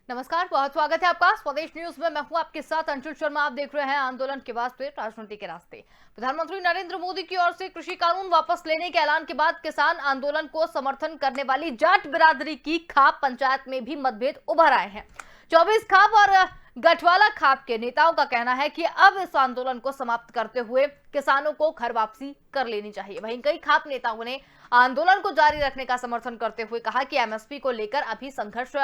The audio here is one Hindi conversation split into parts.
नमस्कार, बहुत स्वागत है आपका स्वदेश न्यूज में। मैं हूं आपके साथ अंशुल शर्मा। आप देख रहे हैं आंदोलन के वास्ते राजनीति के रास्ते। प्रधानमंत्री नरेंद्र मोदी की ओर से कृषि कानून वापस लेने के ऐलान के बाद किसान आंदोलन को समर्थन करने वाली जाट बिरादरी की खाप पंचायत में भी मतभेद उभर आए हैं। 24 खाप और गठवाला खाप के नेताओं का कहना है कि अब इस आंदोलन को समाप्त करते हुए किसानों को घर वापसी कर लेनी चाहिए। वहीं कई खाप नेताओं ने आंदोलन को जारी रखने का समर्थन करते हुए कहा कि एमएसपी को लेकर अभी संघर्ष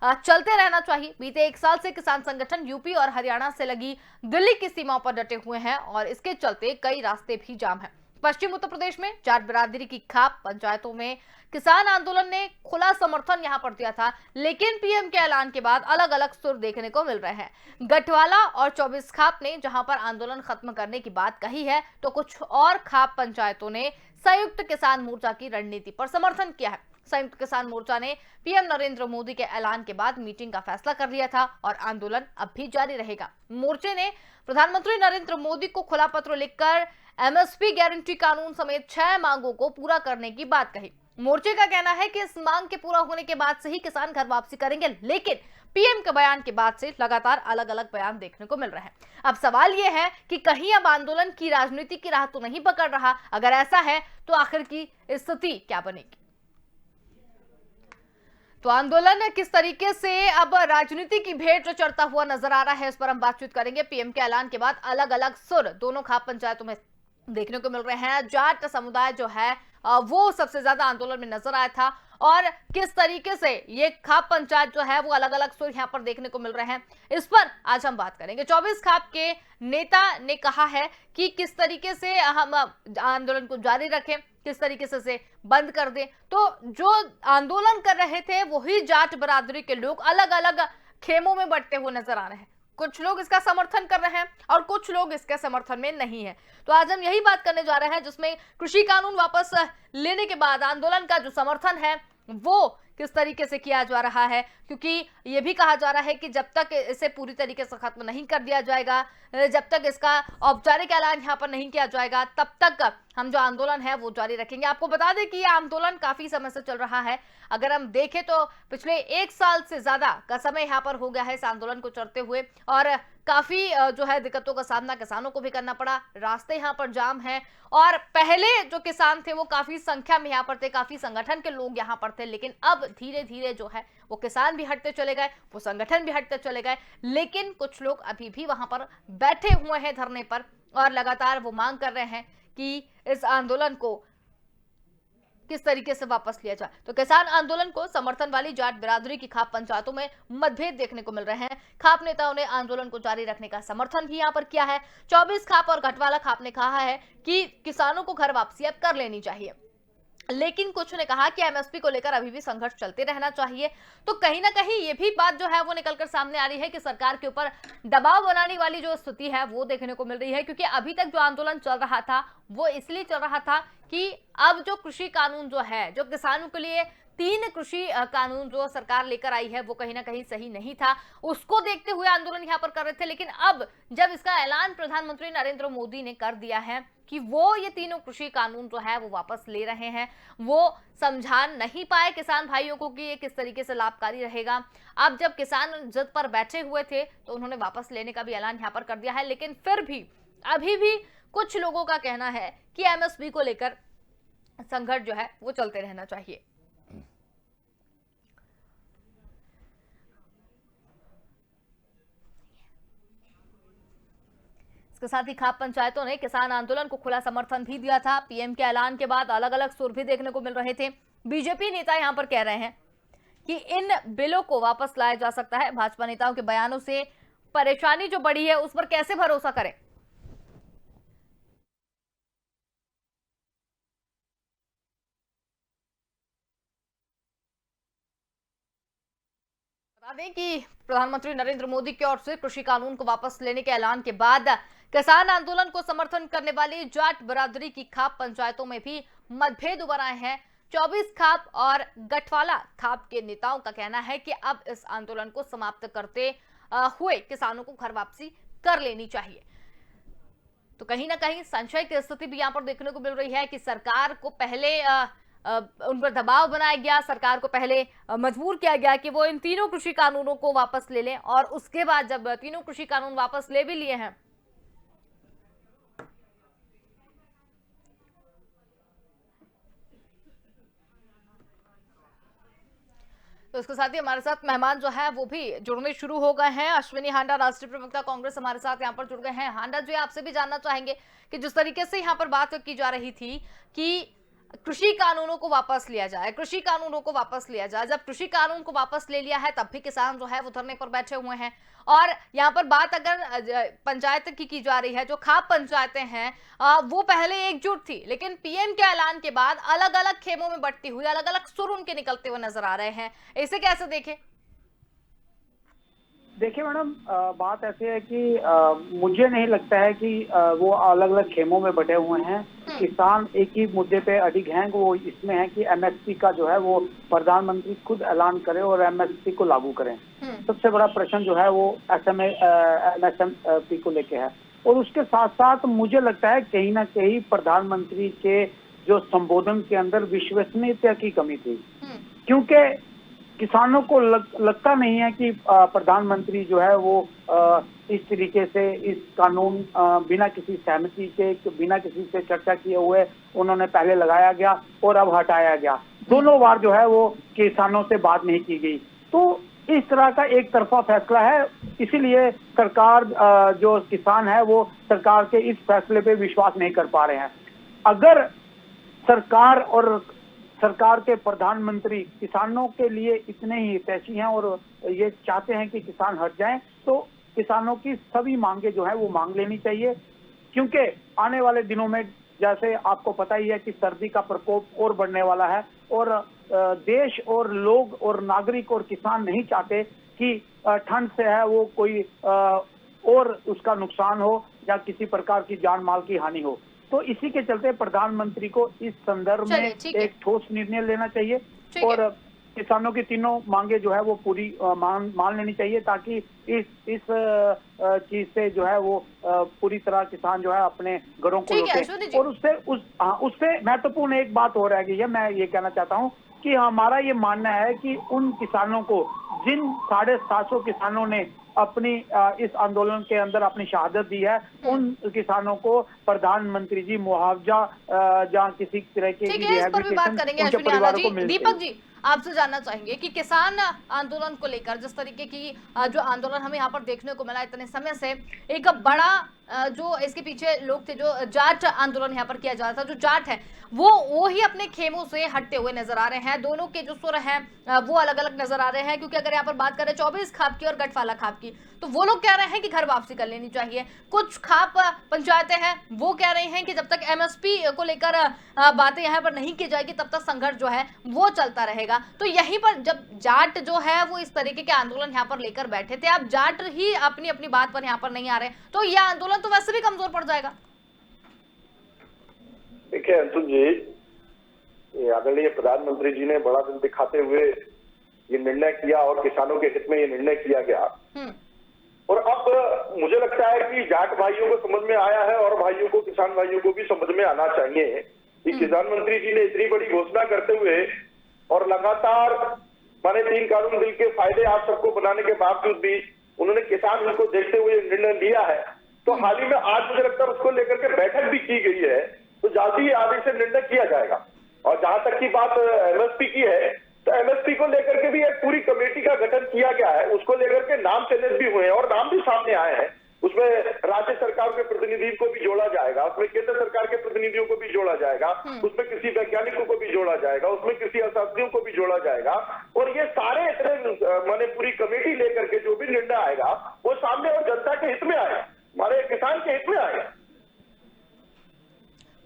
चलते रहना चाहिए। बीते 1 साल से किसान संगठन यूपी और हरियाणा से लगी दिल्ली की सीमाओं पर डटे हुए हैं और इसके चलते कई रास्ते भी जाम हैं। पश्चिम उत्तर प्रदेश में जाट बिरादरी की खाप पंचायतों में किसान आंदोलन ने खुला समर्थन यहां पर दिया था, लेकिन पीएम के ऐलान के बाद अलग अलग सुर देखने को मिल रहे हैं। गठवाला और 24 खाप ने जहां पर आंदोलन खत्म करने की बात कही है, तो कुछ और खाप पंचायतों ने संयुक्त किसान मोर्चा की रणनीति पर समर्थन किया है। संयुक्त किसान मोर्चा ने पीएम नरेंद्र मोदी के ऐलान के बाद मीटिंग का फैसला कर लिया था और आंदोलन अब भी जारी रहेगा। मोर्चे ने प्रधानमंत्री नरेंद्र मोदी को खुला पत्र लिखकर एमएसपी गारंटी कानून समेत 6 मांगों को पूरा करने की बात कही। मोर्चे का कहना है कि इस मांग के पूरा होने के बाद से ही किसान घर वापसी करेंगे, लेकिन पीएम के बयान के बाद से लगातार अलग अलग बयान देखने को मिल रहे हैं। अब सवाल यह है कि कहीं अब आंदोलन की राजनीति की राह तो नहीं पकड़ रहा? अगर ऐसा है तो आखिर की स्थिति क्या बनेगी? तो आंदोलन किस तरीके से अब राजनीति की भेंट चढ़ता हुआ नजर आ रहा है, इस पर हम बातचीत करेंगे। पीएम के ऐलान के बाद अलग अलग सुर दोनों खाप पंचायतों में देखने को मिल रहे हैं। जाट समुदाय जो है वो सबसे ज्यादा आंदोलन में नजर आया था और किस तरीके से ये खाप पंचायत जो है वो अलग अलग सुर यहाँ पर देखने को मिल रहे हैं, इस पर आज हम बात करेंगे। 24 खाप के नेता ने कहा है कि किस तरीके से हम आंदोलन को जारी रखें, किस तरीके से बंद कर दें। तो जो आंदोलन कर रहे थे वही जाट बिरादरी के लोग अलग अलग खेमों में बंटते हुए नजर आ रहे हैं। कुछ लोग इसका समर्थन कर रहे हैं और कुछ लोग इसके समर्थन में नहीं है। तो आज हम यही बात करने जा रहे हैं, जिसमें कृषि कानून वापस लेने के बाद आंदोलन का जो समर्थन है वो किस तरीके से किया जा रहा है, क्योंकि ये भी कहा जा रहा है कि जब तक इसे पूरी तरीके से खत्म नहीं कर दिया जाएगा, जब तक इसका औपचारिक ऐलान यहाँ पर नहीं किया जाएगा, तब तक हम जो आंदोलन है वो जारी रखेंगे। आपको बता दें कि ये आंदोलन काफी समय से चल रहा है। अगर हम देखें तो पिछले 1 साल से ज्यादा का समय यहाँ पर हो गया है इस आंदोलन को चलते हुए और काफी जो है दिक्कतों का सामना किसानों को भी करना पड़ा। रास्ते यहाँ पर जाम है और पहले जो किसान थे वो काफी संख्या में यहाँ पर थे, काफी संगठन के लोग यहाँ पर थे, लेकिन अब धीरे धीरे जो है वो किसान भी हटते चले गए, वो संगठन भी हटते चले गए, लेकिन कुछ लोग अभी भी वहां पर बैठे हुए हैं धरने पर और लगातार वो मांग कर रहे हैं कि इस आंदोलन को किस तरीके से वापस लिया जाए। तो किसान आंदोलन को समर्थन वाली जाट बिरादरी की खाप पंचायतों में मतभेद देखने को मिल रहे हैं। खाप नेताओं ने आंदोलन को जारी रखने का समर्थन भी यहां पर किया है। 24 खाप और गठवाला खाप ने कहा है कि किसानों को घर वापसी अब कर लेनी चाहिए, लेकिन कुछ ने कहा कि एमएसपी को लेकर अभी भी संघर्ष चलते रहना चाहिए। तो कहीं ना कहीं ये भी बात जो है वो निकलकर सामने आ रही है कि सरकार के ऊपर दबाव बनाने वाली जो स्थिति है वो देखने को मिल रही है, क्योंकि अभी तक जो आंदोलन चल रहा था वो इसलिए चल रहा था कि अब जो कृषि कानून जो है, जो किसानों के लिए 3 कृषि कानून जो सरकार लेकर आई है वो कहीं ना कहीं सही नहीं था, उसको देखते हुए आंदोलन यहाँ पर कर रहे थे। लेकिन अब जब इसका ऐलान प्रधानमंत्री नरेंद्र मोदी ने कर दिया है कि वो ये तीनों कृषि कानून जो है वो वापस ले रहे हैं, वो समझा नहीं पाए किसान भाइयों को कि ये किस तरीके से लाभकारी रहेगा। अब जब किसान जिद पर बैठे हुए थे तो उन्होंने वापस लेने का भी ऐलान यहाँ पर कर दिया है, लेकिन फिर भी अभी भी कुछ लोगों का कहना है कि एमएसपी को लेकर संघर्ष जो है वो चलते रहना चाहिए। इसके साथ ही खाप पंचायतों ने किसान आंदोलन को खुला समर्थन भी दिया था। पीएम के ऐलान के बाद अलग अलग सुर भी देखने को मिल रहे थे। बीजेपी नेता यहां पर कह रहे हैं कि इन बिलों को वापस लाया जा सकता है। भाजपा नेताओं के बयानों से परेशानी जो बढ़ी है उस पर कैसे भरोसा करें। बता दें कि प्रधानमंत्री नरेंद्र मोदी की ओर से कृषि कानून को वापस लेने के ऐलान के बाद किसान आंदोलन को समर्थन करने वाली जाट बिरादरी की खाप पंचायतों में भी मतभेद उभर आए हैं। 24 खाप और गठवाला खाप के नेताओं का कहना है कि अब इस आंदोलन को समाप्त करते हुए किसानों को घर वापसी कर लेनी चाहिए। तो कहीं ना कहीं संशय की स्थिति भी यहाँ पर देखने को मिल रही है कि सरकार को पहले उन पर दबाव बनाया गया, सरकार को पहले मजबूर किया गया कि वो इन तीनों कृषि कानूनों को वापस ले लें, और उसके बाद जब तीनों कृषि कानून वापस ले भी लिए हैं, तो इसके साथ ही हमारे साथ मेहमान जो है वो भी जुड़ने शुरू हो गए हैं। अश्विनी हांडा, राष्ट्रीय प्रवक्ता कांग्रेस, हमारे साथ यहाँ पर जुड़ गए हैं। हांडा जी, आपसे भी जानना चाहेंगे कि जिस तरीके से यहाँ पर बात की जा रही थी कि कृषि कानूनों को वापस लिया जाए, कृषि कानूनों को वापस लिया जाए, जब कृषि कानून को वापस ले लिया है तब भी किसान जो है वो धरने पर बैठे हुए हैं। और यहाँ पर बात अगर पंचायत की जा रही है, जो खाप पंचायतें हैं वो पहले एकजुट थी, लेकिन पीएम के ऐलान के बाद अलग अलग खेमों में बंटती हुई, अलग अलग सुर उनके निकलते हुए नजर आ रहे हैं। इसे कैसे देखें? देखिए मैडम, बात ऐसी है कि मुझे नहीं लगता है कि वो अलग अलग खेमों में बटे हुए हैं। किसान एक ही मुद्दे पे अडिग हैं, वो इसमें है कि एमएसपी का जो है वो प्रधानमंत्री खुद ऐलान करे और एमएसपी को लागू करें। सबसे बड़ा प्रश्न जो है वो एमएसपी को लेके है। और उसके साथ साथ मुझे लगता है कहीं ना कहीं प्रधानमंत्री के जो संबोधन के अंदर विश्वसनीयता की कमी थी, क्योंकि किसानों को लगता नहीं है कि प्रधानमंत्री जो है वो इस तरीके से इस कानून बिना किसी सहमति के, बिना किसी से चर्चा किए हुए उन्होंने पहले लगाया गया और अब हटाया गया। दोनों बार जो है वो किसानों से बात नहीं की गई। तो इस तरह का एक तरफा फैसला है, इसीलिए सरकार जो किसान है वो सरकार के इस फैसले पे विश्वास नहीं कर पा रहे हैं। अगर सरकार के प्रधानमंत्री किसानों के लिए इतने ही हितैषी हैं और ये चाहते हैं कि किसान हट जाएं, तो किसानों की सभी मांगे जो है वो मांग लेनी चाहिए। क्योंकि आने वाले दिनों में जैसे आपको पता ही है कि सर्दी का प्रकोप और बढ़ने वाला है, और देश और लोग और नागरिक और किसान नहीं चाहते कि ठंड से है वो कोई और उसका नुकसान हो या किसी प्रकार की जान माल की हानि हो। तो इसी के चलते प्रधानमंत्री को इस संदर्भ में एक ठोस निर्णय लेना चाहिए और किसानों की तीनों मांगे जो है वो पूरी मान लेनी चाहिए, ताकि इस चीज से जो है वो पूरी तरह किसान जो है अपने घरों को लौटे। और उससे महत्वपूर्ण एक बात हो रह गई है, मैं ये कहना चाहता हूँ कि हमारा ये मानना है कि उन किसानों को, जिन 750 किसानों ने अपनी इस आंदोलन के अंदर अपनी शहादत दी है, उन किसानों को प्रधानमंत्री जी मुआवजा जहाँ किसी तरह के उनके परिवारों को मिले। दीपक जी, आपसे जानना चाहेंगे कि किसान आंदोलन को लेकर जिस तरीके की जो आंदोलन हमें यहाँ पर देखने को मिला इतने समय से, एक बड़ा जो इसके पीछे लोग थे, जो जाट आंदोलन यहाँ पर किया जा रहा था, जो जाट है वो ही अपने खेमों से हटते हुए नजर आ रहे हैं। दोनों के जो सुर हैं वो अलग अलग नजर आ रहे हैं, क्योंकि अगर यहाँ पर बात करें 24 खाप की और गठवाला खाप की, तो वो लोग कह रहे हैं कि घर वापसी कर लेनी चाहिए। कुछ खाप पंचायतें हैं वो कह रहे हैं कि जब तक एमएसपी को लेकर बातें यहाँ पर नहीं की जाएगी तब तक संघर्ष जो है वो चलता रहेगा। तो यहीं पर जब जाट जो है वो इस तरीके के आंदोलन यहाँ पर लेकर बैठे थे, अब जाट ही अपनी अपनी बात पर यहाँ पर नहीं आ रहे, तो यह आंदोलन तो वैसे भी कमजोर पड़ जाएगा। देखिए अंशुल जी, आदरणीय प्रधानमंत्री जी ने बड़ा दिल दिखाते हुए ये निर्णय किया और किसानों के हित में ये निर्णय किया गया। और अब मुझे लगता है कि जाट भाइयों को समझ में आया है और भाइयों को, किसान भाइयों को भी समझ में आना चाहिए कि प्रधानमंत्री जी ने इतनी बड़ी घोषणा करते हुए और लगातार माने 3 कानून बिल के फायदे आप सबको बनाने के बावजूद भी उन्होंने किसान बिल को देखते हुए निर्णय लिया है। तो हाल ही में आज मुझे लगता है उसको लेकर के बैठक भी की गई है, तो जल्दी ही आगे से निर्णय किया जाएगा। और जहां तक की बात एमएसपी की है, तो एमएसपी को लेकर के भी एक पूरी कमेटी का गठन किया गया है, उसको लेकर के नाम चयनित भी हुए हैं और नाम भी सामने आए हैं। उसमें राज्य सरकार के प्रतिनिधि को भी जोड़ा जाएगा, उसमें केंद्र सरकार के प्रतिनिधियों को भी जोड़ा जाएगा, उसमें कृषि वैज्ञानिकों को भी जोड़ा जाएगा, उसमें कृषि अर्थशास्त्रियों को भी जोड़ा जाएगा। और ये सारे इतने माने पूरी कमेटी लेकर के जो भी निर्णय आएगा वो सामने और जनता के हित में आएगा, हमारे किसान के हित में आएगा।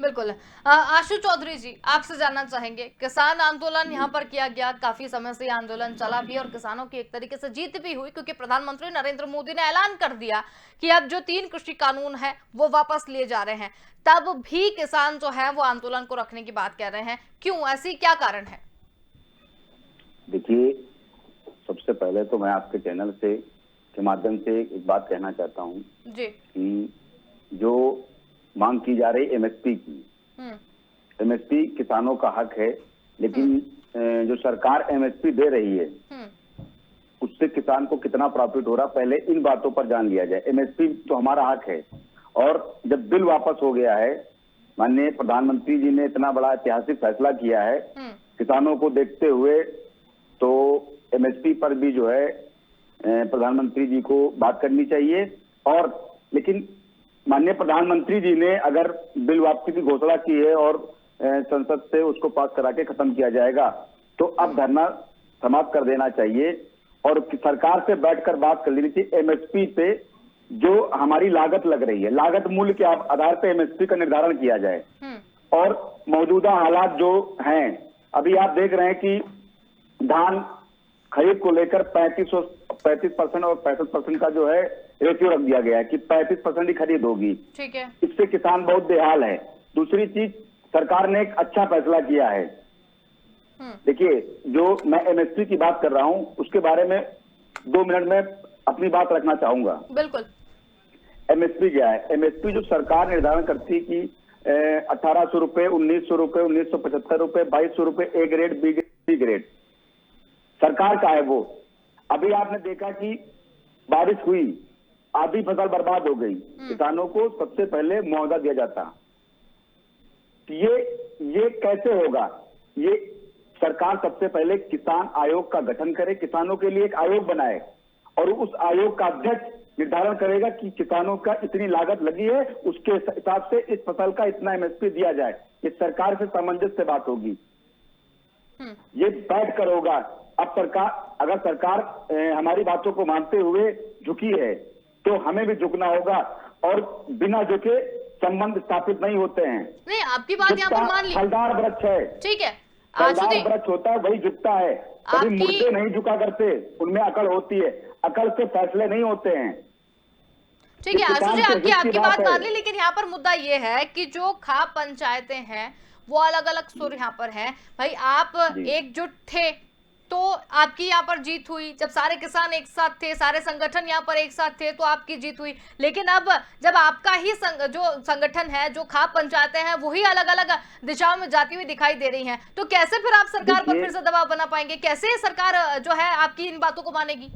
बिल्कुल। आशु चौधरी जी, आपसे जानना चाहेंगे, किसान आंदोलन यहाँ पर किया गया, काफी समय से आंदोलन चला भी और किसानों की एक तरीके से जीत भी हुई, क्योंकि प्रधानमंत्री नरेंद्र मोदी ने ऐलान कर दिया कि अब जो 3 कृषि कानून है वो वापस लिए जा रहे हैं। तब भी किसान जो है वो आंदोलन को रखने की बात कह रहे हैं, क्यों, ऐसी क्या कारण है? देखिए, सबसे पहले तो मैं आपके चैनल से के माध्यम से एक बात कहना चाहता हूँ कि जो मांग की जा रही एमएसपी की, एमएसपी किसानों का हक है लेकिन जो सरकार एमएसपी दे रही है उससे किसान को कितना प्रॉफिट हो रहा, पहले इन बातों पर जान लिया जाए। एमएसपी तो हमारा हक है, और जब बिल वापस हो गया है, माननीय प्रधानमंत्री जी ने इतना बड़ा ऐतिहासिक फैसला किया है किसानों को देखते हुए, तो एमएसपी पर भी जो है प्रधानमंत्री जी को बात करनी चाहिए। और लेकिन माननीय प्रधानमंत्री जी ने अगर बिल वापसी की घोषणा की है और संसद से उसको पास करा के खत्म किया जाएगा, तो अब धरना समाप्त कर देना चाहिए और सरकार से बैठकर बात कर लेनी चाहिए। एमएसपी पे जो हमारी लागत लग रही है, लागत मूल्य के आधार पे एमएसपी का निर्धारण किया जाए। और मौजूदा हालात जो हैं, अभी आप देख रहे हैं कि धान खरीद को लेकर 35% और 65% का जो है रेशियो रख दिया गया है कि 35% ही खरीद होगी। ठीक है। इससे किसान बहुत बेहाल है। दूसरी चीज, सरकार ने एक अच्छा फैसला किया है। देखिए, जो मैं एमएसपी की बात कर रहा हूं उसके बारे में 2 मिनट में अपनी बात रखना चाहूंगा। बिल्कुल। एमएसपी क्या है? एमएसपी जो सरकार निर्धारण करती है कि 1800 रुपए, 1900 रुपए, 1975 रुपए, 2200 रुपए ए ग्रेड, बी ग्रेड, सरकार का है वो। अभी आपने देखा कि बारिश हुई, आधी फसल बर्बाद हो गई, किसानों को सबसे पहले मुआवजा दिया जाता। ये कैसे होगा? ये सरकार सबसे पहले किसान आयोग का गठन करे, किसानों के लिए एक आयोग बनाए और उस आयोग का अध्यक्ष निर्धारण करेगा कि किसानों का इतनी लागत लगी है, उसके हिसाब से इस फसल का इतना एमएसपी दिया जाए। ये सरकार से सामंजस्य से बात होगी, ये बैठ कर होगा। अब अगर सरकार हमारी बातों को मानते हुए झुकी है तो हमें भी झुकना होगा, और बिना झुके संबंध स्थापित नहीं होते हैं। नहीं, आपकी बात यहाँ पर मान ली। फलदार वृक्ष है, ठीक है, फलदार वृक्ष होता है वही झुकता है, कभी मुर्दे नहीं झुका करते, उनमें अकल होती है, अकल से फैसले नहीं होते हैं। ठीक है आशु जी, आपकी बात मान ली, लेकिन यहाँ पर मुद्दा ये है कि जो खाप पंचायतें हैं वो अलग अलग सुर यहाँ पर है। भाई आप एकजुट थे तो आपकी यहाँ पर जीत हुई, जब सारे किसान एक साथ थे, सारे संगठन यहाँ पर एक साथ थे तो आपकी जीत हुई। लेकिन अब जब आपका ही जो संगठन है, जो खाप पंचायतें हैं, वही अलग अलग दिशाओं में जाती हुई दिखाई दे रही हैं, तो कैसे फिर आप सरकार पर फिर से दबाव बना पाएंगे? कैसे सरकार जो है आपकी इन बातों को मानेगी?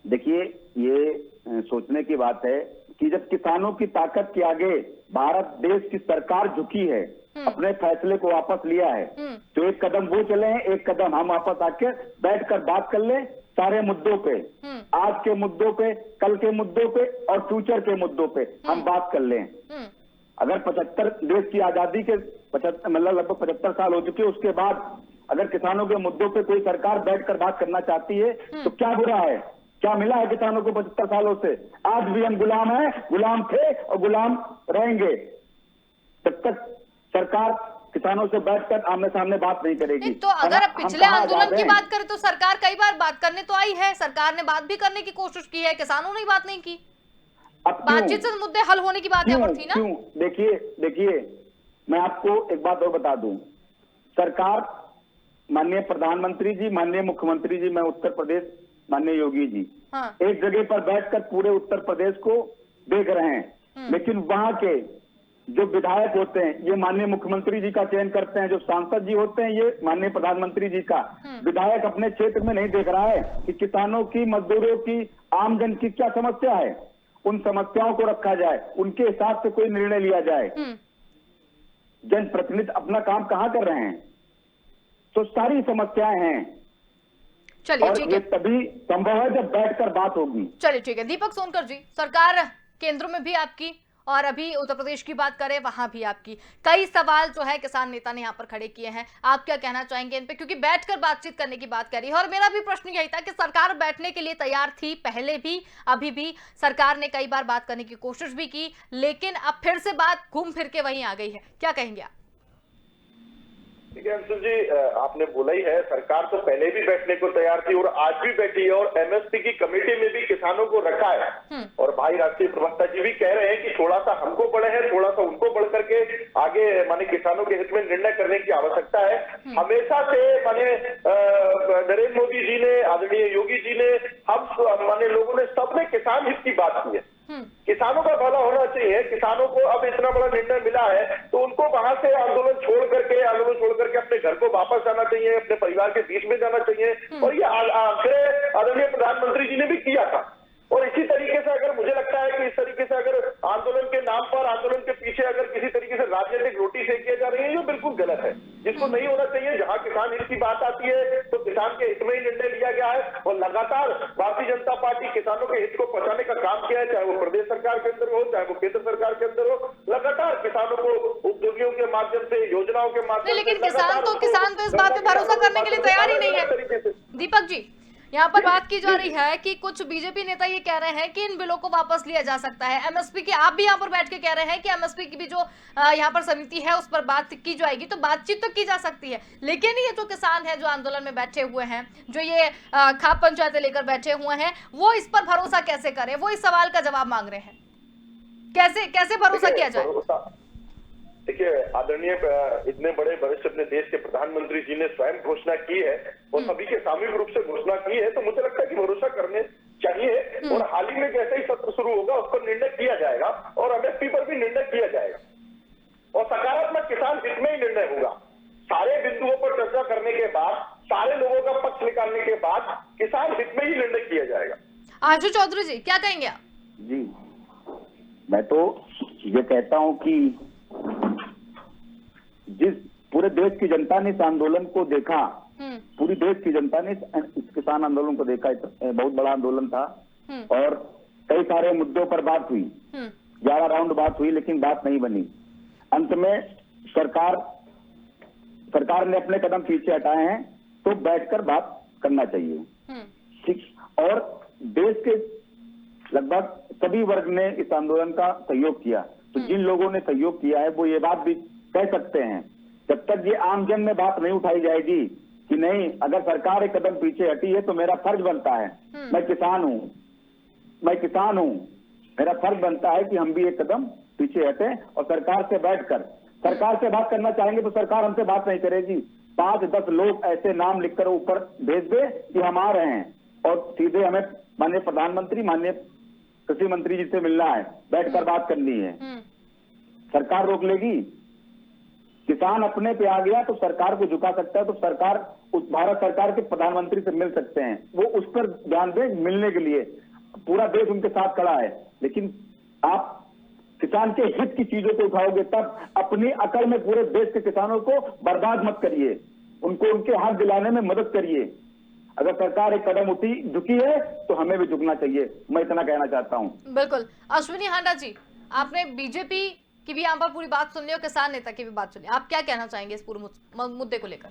देखिए, ये सोचने की बात है कि जब किसानों की ताकत के आगे भारत देश की सरकार झुकी है, अपने फैसले को वापस लिया है, तो एक कदम वो चले हैं, एक कदम हम वापस आके बैठकर बात कर ले सारे मुद्दों पे, आज के मुद्दों पे, कल के मुद्दों पे और फ्यूचर के मुद्दों पे हम बात कर लें। अगर 75 देश की आजादी के लगभग 75 साल हो चुके, उसके बाद अगर किसानों के मुद्दों पे कोई सरकार बैठकर बात करना चाहती है तो क्या बुरा है? क्या मिला है किसानों को 75 सालों से? आज भी हम गुलाम हैं, गुलाम थे और गुलाम रहेंगे जब तक सरकार किसानों से बैठकर आमने सामने बात नहीं करेगी। तो अगर पिछले आंदोलन की बात करें तो सरकार कई बार बात करने तो आई है, सरकार ने बात भी करने की कोशिश की है, किसानों ने बात नहीं की। बातचीत से मुद्दे हल होने की बात यहाँ पर थी ना। देखिए, मैं आपको एक बात और बता दूं, सरकार, माननीय प्रधानमंत्री जी, माननीय मुख्यमंत्री जी, मैं उत्तर प्रदेश माननीय योगी जी, एक जगह पर बैठकर पूरे उत्तर प्रदेश को देख रहे हैं, लेकिन वहां के जो विधायक होते हैं ये माननीय मुख्यमंत्री जी का चयन करते हैं, जो सांसद जी होते हैं ये माननीय प्रधानमंत्री जी का। विधायक अपने क्षेत्र में नहीं देख रहा है कि किसानों की, मजदूरों की, आमजन की क्या समस्या है, उन समस्याओं को रखा जाए, उनके हिसाब से कोई निर्णय लिया जाए। जनप्रतिनिधि अपना काम कहाँ कर रहे हैं? तो सारी समस्याएं हैं, चलिए ठीक है, तभी संभव है जब बैठकर बात होगी। चलिए ठीक है। दीपक सोनकर जी, सरकार केंद्र में भी आपकी और अभी उत्तर प्रदेश की बात करें वहां भी आपकी, कई सवाल जो है किसान नेता ने यहाँ पर खड़े किए हैं, आप क्या कहना चाहेंगे इन पे? क्योंकि बैठकर बातचीत करने की बात करी है और मेरा भी प्रश्न यही था कि सरकार बैठने के लिए तैयार थी, पहले भी अभी भी सरकार ने कई बार बात करने की कोशिश भी की, लेकिन अब फिर से बात घूम फिर के वहीं आ गई है, क्या कहेंगे आप? ठीक है अंशुल जी, आपने बोला ही है, सरकार तो पहले भी बैठने को तैयार थी और आज भी बैठी है, और एमएसपी की कमेटी में भी किसानों को रखा है। और भाई राष्ट्रीय प्रवक्ता जी भी कह रहे हैं कि थोड़ा सा हमको बढ़े है, थोड़ा सा उनको बढ़ करके आगे माने किसानों के हित में निर्णय करने की आवश्यकता है। हमेशा से माने नरेंद्र मोदी जी ने, आदरणीय योगी जी ने, हम माने लोगों ने, सबने किसान हित की बात की है। किसानों का भला होना चाहिए। किसानों को अब इतना बड़ा निर्णय मिला है तो उनको वहां से आंदोलन छोड़ करके आंदोलन छोड़ करके अपने घर को वापस जाना चाहिए, अपने परिवार के बीच में जाना चाहिए। और ये आखिर आदरणीय प्रधानमंत्री जी ने भी किया था। और इसी तरीके से अगर मुझे लगता है कि इस तरीके से अगर आंदोलन के नाम पर, आंदोलन के पीछे अगर किसी तरीके से राजनीतिक रोटी सेकी जा रही है, ये बिल्कुल गलत है, जिसको नहीं होना चाहिए। जहां किसान हित की बात आती है तो किसान के हित में ही निर्णय लिया गया है और लगातार भारतीय जनता पार्टी किसानों के हित को बचाने का काम किया है, चाहे वो प्रदेश सरकार के अंदर हो, चाहे वो केंद्र सरकार के अंदर हो। लगातार किसानों को उद्योगियों के माध्यम से, योजनाओं के माध्यम से, लेकिन किसान तो इस बात पे भरोसा करने के लिए तैयार ही नहीं है। दीपक जी, यहाँ पर बात की जा रही है कि कुछ बीजेपी नेता ये कह रहे हैं कि इन बिलों को वापस लिया जा सकता है। एमएसपी की, आप भी यहाँ पर बैठ के कह रहे हैं कि एमएसपी की भी जो यहाँ पर समिति है उस पर बात की जाएगी, तो बातचीत तो की जा सकती है। लेकिन ये जो किसान है जो आंदोलन में बैठे हुए हैं, जो ये खाप पंचायतें लेकर बैठे हुए हैं, वो इस पर भरोसा कैसे करें? वो इस सवाल का जवाब मांग रहे हैं। कैसे भरोसा किया जाए? देखिए, आदरणीय इतने बड़े वरिष्ठ अपने देश के प्रधानमंत्री जी ने स्वयं घोषणा की है और सभी के सामूहिक रूप से घोषणा की है, तो मुझे लगता है कि भरोसा करने चाहिए। और हाल ही में जैसे ही सत्र शुरू होगा उस पर निर्णय किया जाएगा और एमएसपी पर भी निर्णय किया जाएगा और सकारात्मक किसान हित में ही निर्णय होगा। सारे बिंदुओं पर चर्चा करने के बाद, सारे लोगों का पक्ष निकालने के बाद किसान हित में ही निर्णय किया जाएगा। आशु चौधरी जी, क्या कहेंगे आप? जी, मैं तो ये कहता हूं कि जिस पूरे देश की जनता ने इस आंदोलन को देखा, पूरी देश की जनता ने इस किसान आंदोलन को देखा, बहुत बड़ा आंदोलन था और कई सारे मुद्दों पर बात हुई, 11 राउंड बात हुई, लेकिन बात नहीं बनी। अंत में सरकार ने अपने कदम पीछे हटाए हैं, तो बैठकर बात करना चाहिए। ठीक, और देश के लगभग सभी वर्ग ने इस आंदोलन का सहयोग किया। तो जिन लोगों ने सहयोग किया है वो ये बात भी कह सकते हैं, जब तक ये आम जन में बात नहीं उठाई जाएगी कि नहीं, अगर सरकार एक कदम पीछे हटी है तो मेरा फर्ज बनता है, मैं किसान हूं, मेरा फर्ज बनता है कि हम भी एक कदम पीछे हटें और सरकार से बात करना चाहेंगे तो सरकार हमसे बात नहीं करेगी। 5-10 लोग ऐसे नाम लिखकर ऊपर भेज दे कि हम आ रहे हैं और सीधे हमें माननीय प्रधानमंत्री, माननीय कृषि मंत्री जी से मिलना है, बैठकर बात करनी है, सरकार रोक लेगी? किसान अपने पे आ गया तो सरकार को झुका सकता है, तो सरकार उस भारत सरकार के प्रधानमंत्री से मिल सकते हैं, वो उस पर ध्यान दें मिलने के लिए। पूरा देश उनके साथ खड़ा है, लेकिन आप किसान के हित की चीजों को उठाओगे तब अपनी अकल में पूरे देश के किसानों को बर्बाद मत करिए, उनको उनके हाथ दिलाने में मदद करिए। अगर सरकार एक कदम झुकी है तो हमें भी झुकना चाहिए, मैं इतना कहना चाहता हूँ। बिल्कुल। अश्विनी हांडा जी, आपने बीजेपी की भी यहाँ पर पूरी बात सुन ली और किसान नेता की भी बात सुन ली, आप क्या कहना चाहेंगे इस पूरे मुद्दे को लेकर?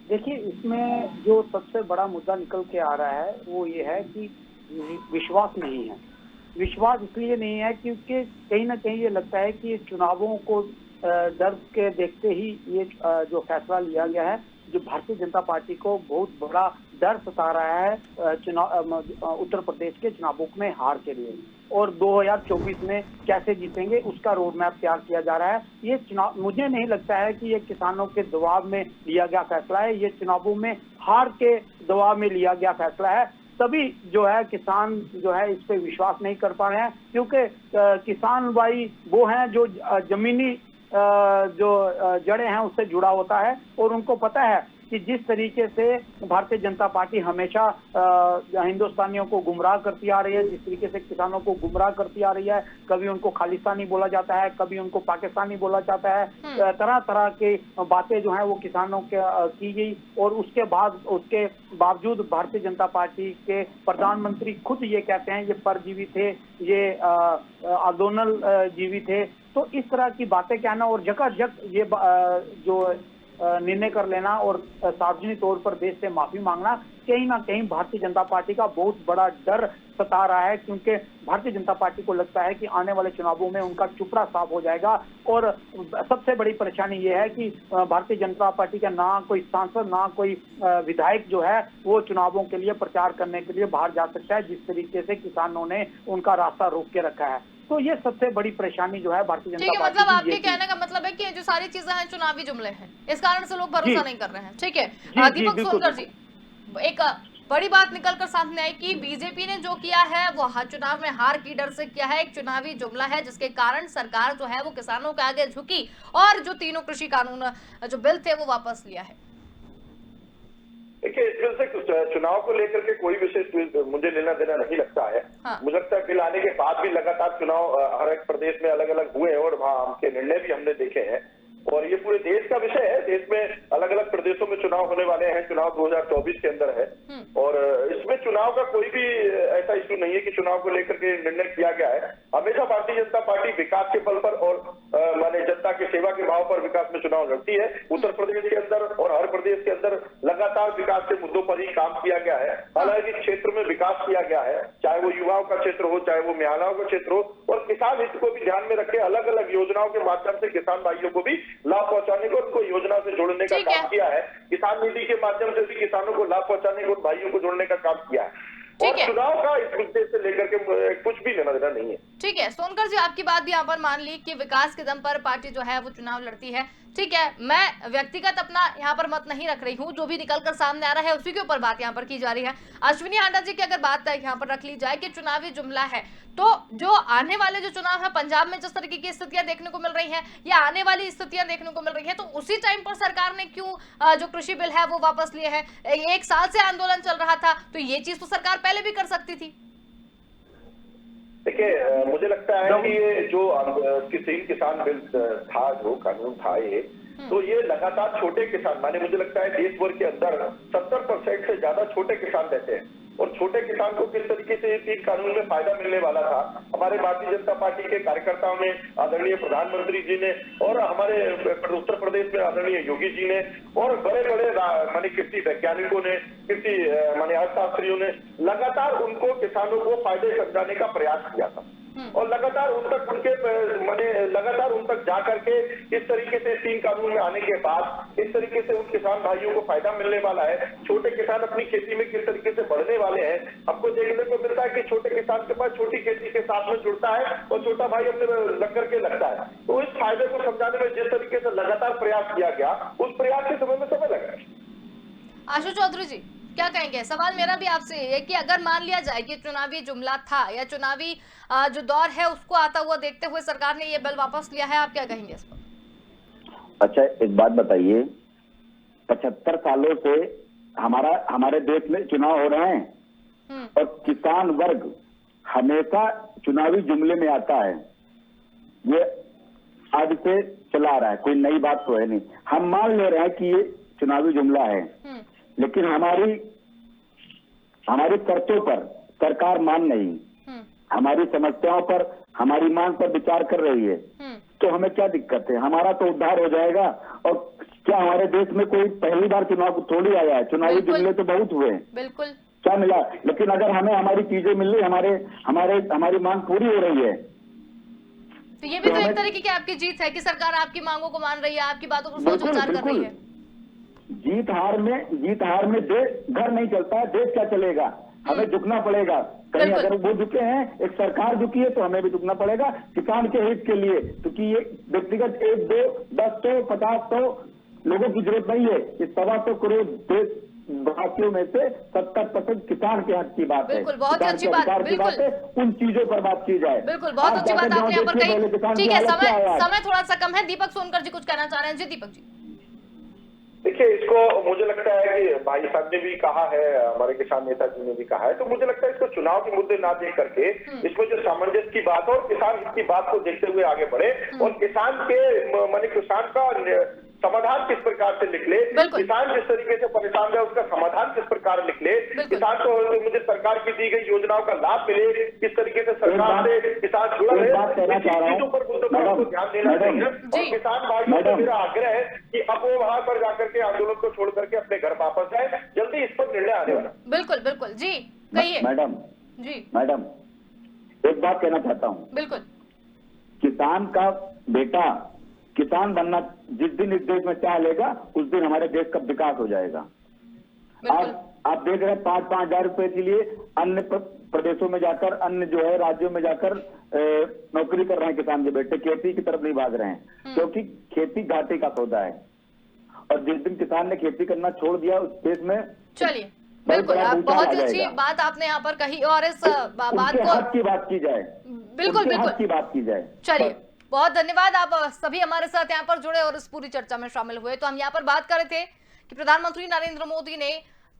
देखिए, इसमें जो सबसे बड़ा मुद्दा निकल के आ रहा है वो ये है कि विश्वास नहीं है। विश्वास इसलिए नहीं है क्योंकि कहीं ना कहीं ये लगता है कि चुनावों को डर के देखते ही ये जो फैसला लिया गया है, जो भारतीय जनता पार्टी को बहुत बड़ा डर सता रहा है उत्तर प्रदेश के चुनावों में हार के लिए, और 2024 में कैसे जीतेंगे उसका रोड मैप तैयार किया जा रहा है। ये चुनाव, मुझे नहीं लगता है कि ये किसानों के दबाव में लिया गया फैसला है, ये चुनावों में हार के दबाव में लिया गया फैसला है। तभी जो है किसान जो है इस पे विश्वास नहीं कर पा रहे हैं, क्योंकि किसान भाई वो हैं जो जमीनी जो जड़ें हैं उससे जुड़ा होता है और उनको पता है कि जिस तरीके से भारतीय जनता पार्टी हमेशा हिंदुस्तानियों को गुमराह करती आ रही है, जिस तरीके से किसानों को गुमराह करती आ रही है, कभी उनको खालिस्तानी बोला जाता है, कभी उनको पाकिस्तानी बोला जाता है, तरह तरह की बातें जो है वो किसानों के की गई। और उसके बावजूद भारतीय जनता पार्टी के प्रधानमंत्री खुद ये कहते हैं ये परजीवी थे, ये आंदोलन जीवी थे। तो इस तरह की बातें कहना और जगह ये जो निर्णय कर लेना और सार्वजनिक तौर पर देश से माफी मांगना कहीं ना कहीं भारतीय जनता पार्टी का बहुत बड़ा डर सता रहा है, क्योंकि भारतीय जनता पार्टी को लगता है कि आने वाले चुनावों में उनका चुपड़ा साफ हो जाएगा। और सबसे बड़ी परेशानी ये है कि भारतीय जनता पार्टी का ना कोई सांसद ना कोई विधायक जो है वो चुनावों के लिए प्रचार करने के लिए बाहर जा सकता है, जिस तरीके से किसानों ने उनका रास्ता रोक के रखा है। तो ये सबसे बड़ी परेशानी जो है भारतीय जनता पार्टी मतलब आपके कहने का मतलब है कि जो सारी चीजें हैं चुनावी जुमले हैं, इस कारण से लोग भरोसा नहीं कर रहे हैं। ठीक है, दीपक सोनकर जी, एक बड़ी बात निकलकर सामने आई कि बीजेपी ने जो किया है वो चुनाव में हार की डर से किया है। एक चुनावी जुमला है जिसके कारण सरकार जो है वो किसानों के आगे झुकी और जो तीनों कृषि कानून जो बिल थे वो वापस लिया है। देखिए, इस बिल से चुनाव को लेकर के कोई विशेष मुझे लेना देना नहीं लगता है। हाँ। मुझे लगता है बिल आने के बाद भी लगातार चुनाव हर एक प्रदेश में अलग अलग हुए हैं और वहां के निर्णय भी हमने देखे हैं और ये पूरे देश का विषय है। देश में अलग अलग प्रदेशों में चुनाव होने वाले हैं। चुनाव 2024 के अंदर है और इसमें चुनाव का कोई भी ऐसा इश्यू नहीं है कि चुनाव को लेकर के निर्णय किया गया है। हमेशा भारतीय जनता पार्टी विकास के बल पर और माने जनता की सेवा के भाव पर विकास में चुनाव लड़ती है। उत्तर प्रदेश के अंदर और हर प्रदेश के अंदर लगातार विकास के मुद्दों पर ही काम किया गया है। अलग अलग क्षेत्र में विकास किया गया है, चाहे वो युवाओं का क्षेत्र हो, चाहे वो महिलाओं का क्षेत्र हो और किसान हित को भी ध्यान में रखे अलग अलग योजनाओं के माध्यम से किसान भाइयों को भी लाभ पहुंचाने को, उनको योजना से जोड़ने का काम किया है। किसान निधि के माध्यम से भी किसानों को लाभ पहुंचाने को, भाइयों को जोड़ने का काम किया है और चुनाव का इस मुद्दे से लेकर के कुछ भी लेना देना नहीं है। ठीक है सोनकर जी, आपकी बात भी यहाँ पर मान ली कि विकास के दम पर पार्टी जो है वो चुनाव लड़ती है। ठीक है, मैं व्यक्तिगत अपना यहाँ पर मत नहीं रख रही हूँ, जो भी निकल कर सामने आ रहा है उसी के ऊपर बात यहाँ पर की जा रही है। अश्विनी आंडा जी की अगर बात यहाँ पर रख ली जाए कि चुनावी जुमला है, तो जो आने वाले जो चुनाव है पंजाब में जिस तरीके की स्थितियां देखने को मिल रही हैं या आने वाली स्थितियां देखने को मिल रही हैं, तो उसी टाइम पर सरकार ने क्यों जो कृषि बिल है वो वापस लिए है? 1 साल से आंदोलन चल रहा था, तो ये चीज तो सरकार पहले भी कर सकती थी। देखिए, मुझे लगता है कि ये जो किसान बिल था, जो कानून था ये, तो ये लगातार छोटे किसान, माने मुझे लगता है देश भर के अंदर 70% से ज्यादा छोटे किसान रहते हैं और छोटे किसान को किस तरीके से इस कानून में फायदा मिलने वाला था। हमारे भारतीय जनता पार्टी के कार्यकर्ताओं ने, आदरणीय प्रधानमंत्री जी ने और हमारे उत्तर प्रदेश में आदरणीय योगी जी ने और बड़े बड़े माने कृषि वैज्ञानिकों ने, कृषि माने अर्थशास्त्रियों ने लगातार उनको, किसानों को फायदे समझाने का प्रयास किया था और लगातार उन तक उनके माने लगातार उन तक जाकर के इस तरीके से 3 कानून में आने के बाद इस तरीके से उन किसान भाइयों को फायदा मिलने वाला है। छोटे किसान अपनी खेती में किस तरीके से बढ़ने वाले हैं, हमको देखने को मिलता है कि छोटे किसान के पास छोटी खेती के साथ में जुड़ता है और छोटा भाई अपने लग करके लगता है। तो इस फायदे को समझाने में जिस तरीके से लगातार प्रयास किया गया, उस प्रयास के समय में समय लगा। आशु चौधरी जी क्या कहेंगे? सवाल मेरा भी आपसे है कि अगर मान लिया जाए कि चुनावी जुमला था या चुनावी जो दौर है उसको आता हुआ देखते हुए सरकार ने ये बिल वापस लिया है, आप क्या कहेंगे इस पर? अच्छा, एक बात बताइए, 75 सालों से हमारे देश में चुनाव हो रहे हैं और किसान वर्ग हमेशा चुनावी जुमले में आता है। ये आज से चला आ रहा है, कोई नई बात तो है नहीं। हम मान ले रहे हैं कि ये चुनावी जुमला है, लेकिन हमारी शर्तों पर सरकार मान नहीं, हमारी समस्याओं पर, हमारी मांग पर विचार कर रही है, तो हमें क्या दिक्कत है? हमारा तो उद्धार हो जाएगा। और क्या हमारे देश में कोई पहली बार चुनाव थोड़ी आया है? चुनावी जुमले तो बहुत हुए हैं, बिल्कुल क्या मिला? लेकिन अगर हमें हमारी चीजें मिल रही, हमारी मांग पूरी हो रही है, तो ये भी तो एक तरीके की आपकी जीत है कि सरकार आपकी मांगों को मान रही है, आपकी बातों को सोच विचार कर रही है। जीत हार में देश घर नहीं चलता, देश क्या चलेगा? हमें झुकना पड़ेगा। कहीं अगर वो झुके हैं, एक सरकार झुकी है, तो हमें भी झुकना पड़ेगा किसान के हित के लिए, क्योंकि ये व्यक्तिगत 1, 2, 10, 100, 50, 100 लोगों की जरूरत नहीं है। इस 125 करोड़ देशवासियों में से 70% किसान के हक की बात है। बिल्कुल, बहुत ही अच्छी बात, बिल्कुल उन चीजों पर बात की जाए। बिल्कुल, बहुत अच्छी बात आपने यहाँ पर कही। ठीक है, समय थोड़ा सा कम है। दीपक सोनकर जी कुछ कहना चाह रहे हैं। जी दीपक जी। देखिए, इसको मुझे लगता है कि भाई साहब ने भी कहा है, हमारे किसान नेता जी ने भी कहा है, तो मुझे लगता है इसको चुनाव के मुद्दे ना देख करके इसमें जो सामंजस्य की बात और किसान की बात को देखते हुए आगे बढ़े और किसान के माने किसान का समाधान किस प्रकार से निकले, किसान जिस तरीके से परेशान है उसका समाधान किस प्रकार निकले, किसान को मुझे सरकार की दी गई योजनाओं का लाभ मिले, किस तरीके से सरकार से किसान जुड़ा है, चीजों पर मुद्दों पर आपको ध्यान देना चाहिए। और किसान भाइयों से मेरा आग्रह है कि अब वो वहां पर जाकर के आंदोलन को छोड़ करके अपने घर वापस जाए, जल्दी इस पर निर्णय आने वाला। बिल्कुल बिल्कुल जी, कहिए मैडम एक बात कहना चाहता हूँ। बिल्कुल, किसान का बेटा किसान बनना जिस दिन इस देश में चाह लेगा, उस दिन हमारे देश का विकास हो जाएगा। आज आप देख रहे हैं 5-5 हजार रुपए के लिए अन्य प्रदेशों में जाकर, अन्य जो है राज्यों में जाकर नौकरी कर रहे हैं किसान के बेटे, खेती की तरफ नहीं भाग रहे हैं, क्योंकि खेती घाटे का सौदा है। और जिस दिन किसान ने खेती करना छोड़ दिया, उस देश में चलिए बिल्कुल, बड़ा आप भूचाल बहुत आ ही अच्छी जाएगा। बात आपने यहाँ पर कही और इस बात उनके को हक की बात की जाए, बिल्कुल उनके बिल्कुल हक की बात की जाए। चलिए, बहुत धन्यवाद, आप सभी हमारे साथ यहाँ पर जुड़े और इस पूरी चर्चा में शामिल हुए। तो हम यहाँ पर बात कर रहे थे कि प्रधानमंत्री नरेंद्र मोदी ने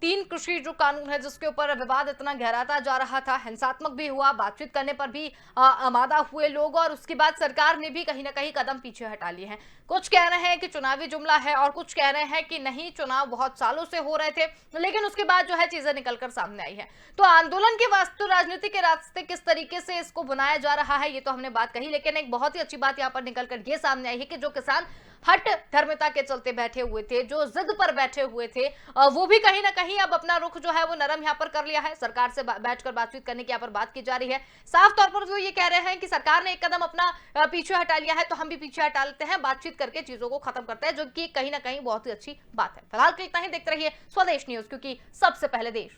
3 कृषि जो कानून है जिसके ऊपर विवाद इतना गहराता जा रहा था, हिंसात्मक भी हुआ, बातचीत करने पर भी आमादा हुए लोग, और उसके बाद सरकार ने भी कहीं ना कहीं कदम पीछे हटा लिए हैं। कुछ कह रहे हैं कि चुनावी जुमला है और कुछ कह रहे हैं कि नहीं, चुनाव बहुत सालों से हो रहे थे, लेकिन उसके बाद जो है चीजें निकलकर सामने आई है। तो आंदोलन के वास्तु राजनीति के रास्ते किस तरीके से इसको बनाया जा रहा है ये तो हमने बात कही, लेकिन एक बहुत ही अच्छी बात यहाँ पर निकलकर ये सामने आई है कि जो किसान हट धर्मिता के चलते बैठे हुए थे, जो जिद पर बैठे हुए थे, वो भी कहीं ना कहीं अब अपना रुख जो है वो नरम यहाँ पर कर लिया है। सरकार से बैठकर बातचीत करने की यहाँ पर बात की जा रही है। साफ तौर पर वो ये कह रहे हैं कि सरकार ने एक कदम अपना पीछे हटा लिया है, तो हम भी पीछे हटा लेते हैं, बातचीत करके चीजों को खत्म करते हैं, जो कि कहीं ना कहीं बहुत ही अच्छी बात है। फिलहाल के इतना ही, देखते रहिए स्वदेश न्यूज, क्योंकि सबसे पहले देश।